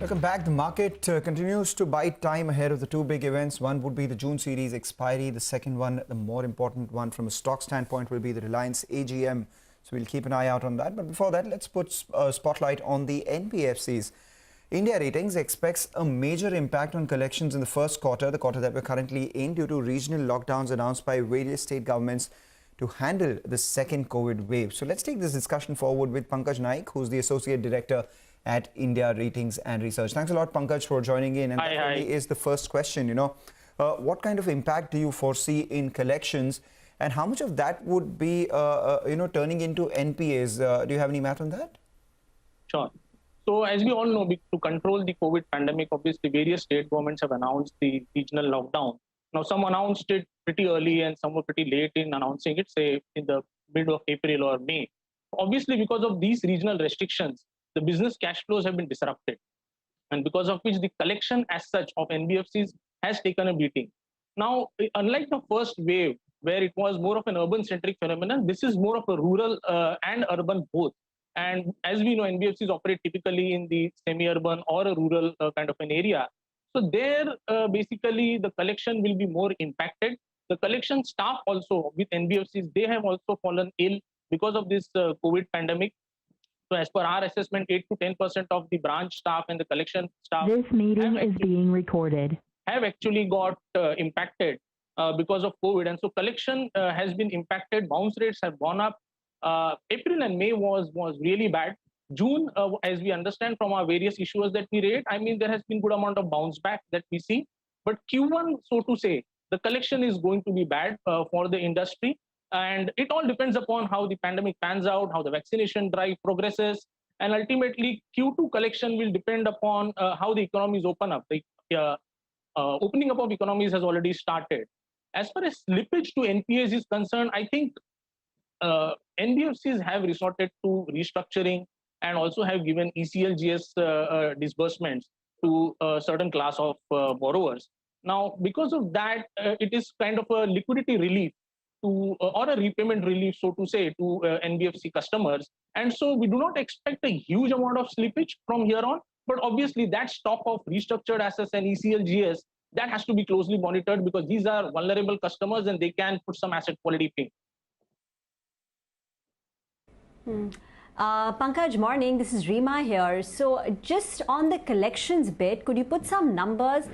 Welcome back. The market continues to bite time ahead of the two big events. One would be the June series expiry. The second one, the more important one from a stock standpoint, will be the Reliance AGM. So we'll keep an eye out on that. But before that, let's put a spotlight on the NBFCs. India Ratings expects a major impact on collections in the first quarter, the quarter that we're currently in, due to regional lockdowns announced by various state governments to handle the second COVID wave. So let's take this discussion forward with Pankaj Naik, who's the Associate Director at India Ratings and Research. Thanks a lot, Pankaj, for joining in. And that really is the first question, what kind of impact do you foresee in collections, and how much of that would be, turning into NPAs? Do you have any math on that? Sure. So as we all know, to control the COVID pandemic, obviously various state governments have announced the regional lockdown. Now, some announced it pretty early and some were pretty late in announcing it, say in the mid of April or May. Obviously, because of these regional restrictions, the business cash flows have been disrupted, and because of which the collection as such of NBFCs has taken a beating. Now, unlike the first wave, where it was more of an urban-centric phenomenon, this is more of a rural and urban both. And as we know, NBFCs operate typically in the semi-urban or a rural kind of an area. So there, basically, the collection will be more impacted. The collection staff also with NBFCs, they have also fallen ill because of this COVID pandemic. So as per our assessment, 8 to 10% of the branch staff and the collection staff This meeting is being recorded. Have actually got impacted because of COVID. And so collection has been impacted. Bounce rates have gone up. April and May was really bad. June, as we understand from our various issuers that we rate, I mean, there has been good amount of bounce back that we see. But Q1, so to say, the collection is going to be bad for the industry. And it all depends upon how the pandemic pans out, how the vaccination drive progresses. And ultimately, Q2 collection will depend upon how the economies open up. The opening up of economies has already started. As far as slippage to NPAs is concerned, I think NBFCs have resorted to restructuring and also have given ECLGS disbursements to a certain class of borrowers. Now, because of that, it is kind of a liquidity relief to, or a repayment relief, so to say, to NBFC customers. And so we do not expect a huge amount of slippage from here on. But obviously, that stock of restructured assets and ECLGS, that has to be closely monitored because these are vulnerable customers and they can put some asset quality pain. Pankaj, morning. This is Rima here. So just on the collections bit, could you put some numbers?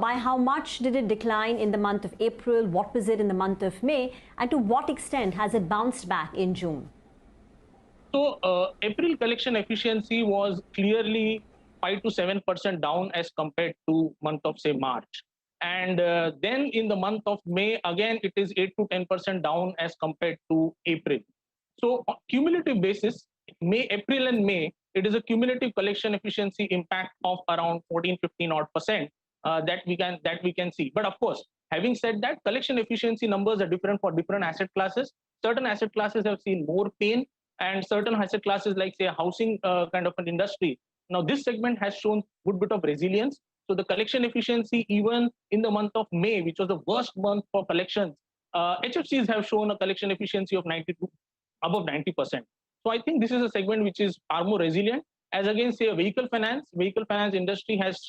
By how much did it decline in the month of April? What was it in the month of May? And to what extent has it bounced back in June? So April collection efficiency was clearly 5 to 7% down as compared to month of, say, March. And then in the month of May, again, it is 8 to 10% down as compared to April. So on cumulative basis, April and May, it is a cumulative collection efficiency impact of around 14-15% that we can see. But of course, having said that, collection efficiency numbers are different for different asset classes. Certain asset classes have seen more pain, and certain asset classes like, say, housing kind of an industry. Now, this segment has shown good bit of resilience. So the collection efficiency, even in the month of May, which was the worst month for collections, HFCs have shown a collection efficiency of above 90%. So I think this is a segment which is far more resilient. As against, say, a vehicle finance industry has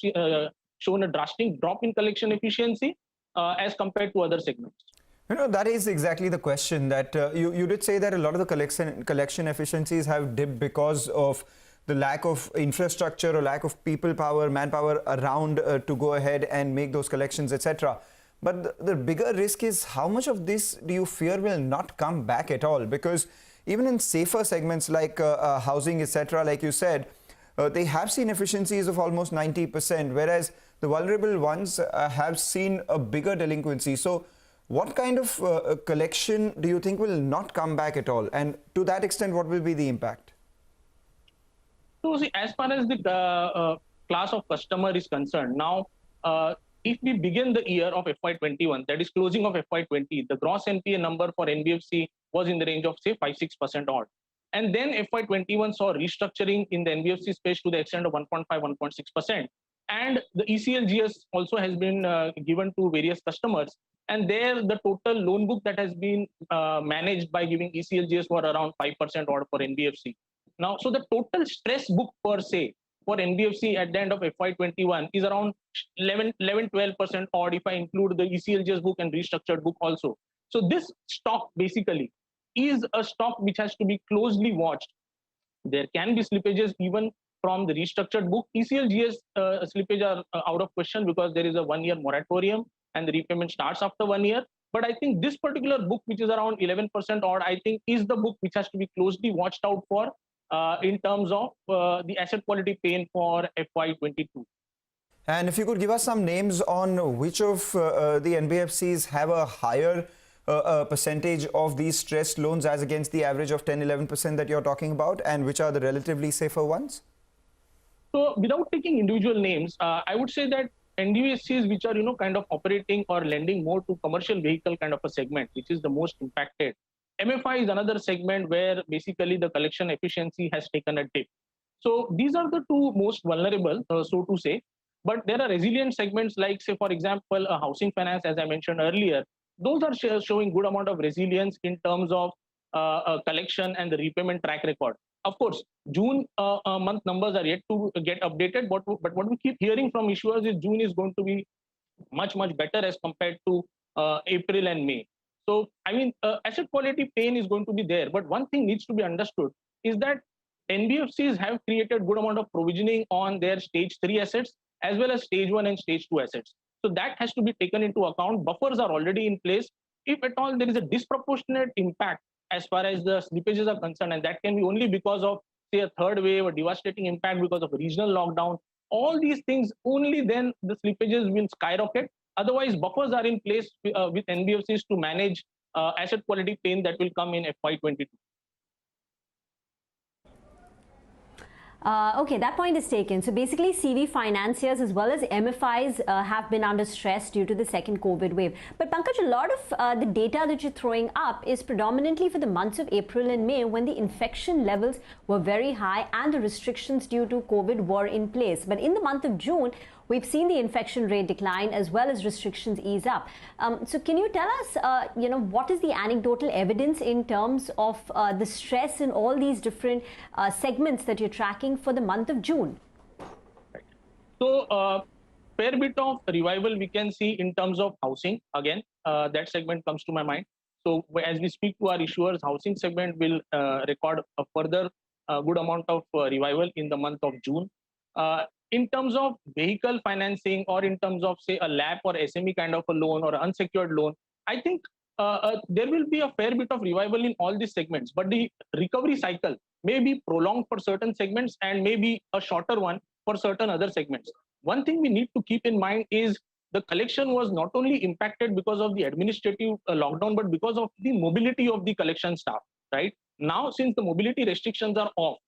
shown a drastic drop in collection efficiency as compared to other segments. That is exactly the question that you did say that a lot of the collection efficiencies have dipped because of the lack of infrastructure or lack of people power, manpower around to go ahead and make those collections, etc. But the bigger risk is how much of this do you fear will not come back at all? Because even in safer segments like housing, etc., like you said, they have seen efficiencies of almost 90%, whereas the vulnerable ones have seen a bigger delinquency. So what kind of collection do you think will not come back at all? And to that extent, what will be the impact? So see, as far as the class of customer is concerned, now, if we begin the year of FY21, that is closing of FY20, the gross NPA number for NBFC was in the range of, say, 5-6% odd. And then FY21 saw restructuring in the NBFC space to the extent of 1.5-1.6%. And the ECLGS also has been given to various customers. And there, the total loan book that has been managed by giving ECLGS were around 5% odd for NBFC. Now, so the total stress book per se for NBFC at the end of FY21 is around 11-12% odd if I include the ECLGS book and restructured book also. So this stock basically is a stock which has to be closely watched. There can be slippages even from the restructured book. ECLGS slippage are out of question because there is a 1-year moratorium and the repayment starts after 1 year. But I think this particular book, which is around 11% odd, I think is the book which has to be closely watched out for in terms of the asset quality pain for FY22. And if you could give us some names on which of the NBFCs have a higher percentage of these stressed loans as against the average of 10-11% that you're talking about, and which are the relatively safer ones? So without taking individual names, I would say that NBFCs which are, kind of operating or lending more to commercial vehicle kind of a segment, which is the most impacted. MFI is another segment where basically the collection efficiency has taken a dip. So these are the two most vulnerable, so to say. But there are resilient segments like, say, for example, housing finance, as I mentioned earlier. Those are showing good amount of resilience in terms of collection and the repayment track record. Of course, June month numbers are yet to get updated, but what we keep hearing from issuers is June is going to be much better as compared to April and May. So, I mean, asset quality pain is going to be there. But one thing needs to be understood is that NBFCs have created good amount of provisioning on their stage 3 assets as well as stage 1 and stage 2 assets. So that has to be taken into account. Buffers are already in place. If at all there is a disproportionate impact as far as the slippages are concerned, and that can be only because of, say, a third wave or devastating impact because of a regional lockdown, all these things, only then the slippages will skyrocket. Otherwise, buffers are in place with NBFCs to manage asset quality pain that will come in FY22. Okay, that point is taken. So basically, CV financiers as well as MFIs have been under stress due to the second COVID wave. But Pankaj, a lot of the data that you're throwing up is predominantly for the months of April and May, when the infection levels were very high and the restrictions due to COVID were in place. But in the month of June, we've seen the infection rate decline as well as restrictions ease up. So can you tell us, what is the anecdotal evidence in terms of the stress in all these different segments that you're tracking for the month of June? So, fair bit of revival we can see in terms of housing. Again, that segment comes to my mind. So as we speak to our issuers, housing segment will record a further good amount of revival in the month of June. In terms of vehicle financing or in terms of, say, a LAP or SME kind of a loan or unsecured loan, I think there will be a fair bit of revival in all these segments. But the recovery cycle may be prolonged for certain segments and maybe a shorter one for certain other segments. One thing we need to keep in mind is the collection was not only impacted because of the administrative lockdown, but because of the mobility of the collection staff, right? Now, since the mobility restrictions are off,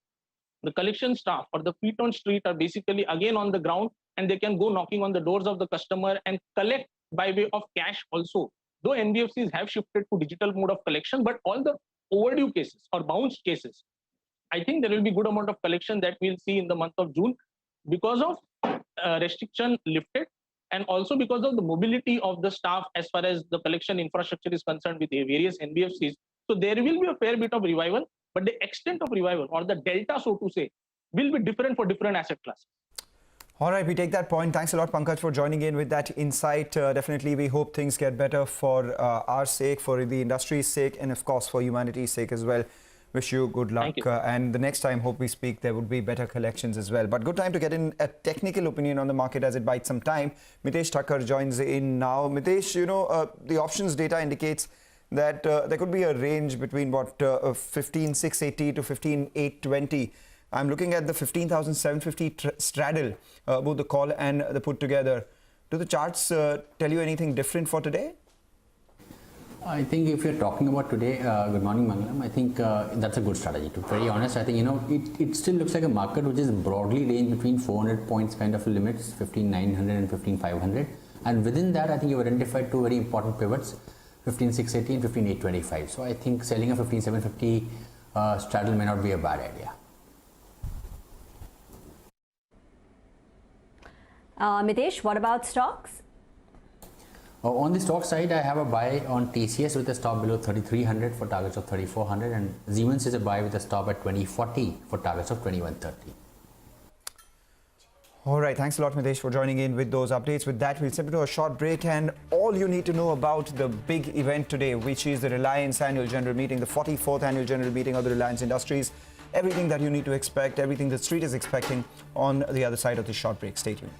the collection staff or the feet on street are basically again on the ground, and they can go knocking on the doors of the customer and collect by way of cash also. Though NBFCs have shifted to digital mode of collection, but all the overdue cases or bounced cases, I think there will be good amount of collection that we'll see in the month of June because of restriction lifted and also because of the mobility of the staff as far as the collection infrastructure is concerned with the various NBFCs. So there will be a fair bit of revival, but the extent of revival or the delta, so to say, will be different for different asset classes. All right, we take that point. Thanks a lot, Pankaj, for joining in with that insight. Definitely, we hope things get better for our sake, for the industry's sake, and of course, for humanity's sake as well. Wish you good luck. And the next time, hope we speak, there would be better collections as well. But good time to get in a technical opinion on the market as it bites some time. Mitesh Thakkar joins in now. Mitesh, the options data indicates that there could be a range between 15,680 to 15,820. I'm looking at the 15,750 straddle, both the call and the put together. Do the charts tell you anything different for today? I think if you're talking about today, good morning, Mangalam, I think that's a good strategy. To be very honest, I think, it still looks like a market which is broadly ranged between 400 points kind of limits, 15,900 and 15,500. And within that, I think you've identified two very important pivots, 15,680 and 15,825. So I think selling a 15,750 straddle may not be a bad idea. Mitesh, what about stocks? On the stock side, I have a buy on TCS with a stop below 3,300 for targets of 3,400, and Siemens is a buy with a stop at 2040 for targets of 2,130. All right, thanks a lot, Mitesh, for joining in with those updates. With that, we'll step into a short break, and all you need to know about the big event today, which is the Reliance Annual General Meeting, the 44th Annual General Meeting of the Reliance Industries. Everything that you need to expect, everything the street is expecting on the other side of this short break. Stay tuned.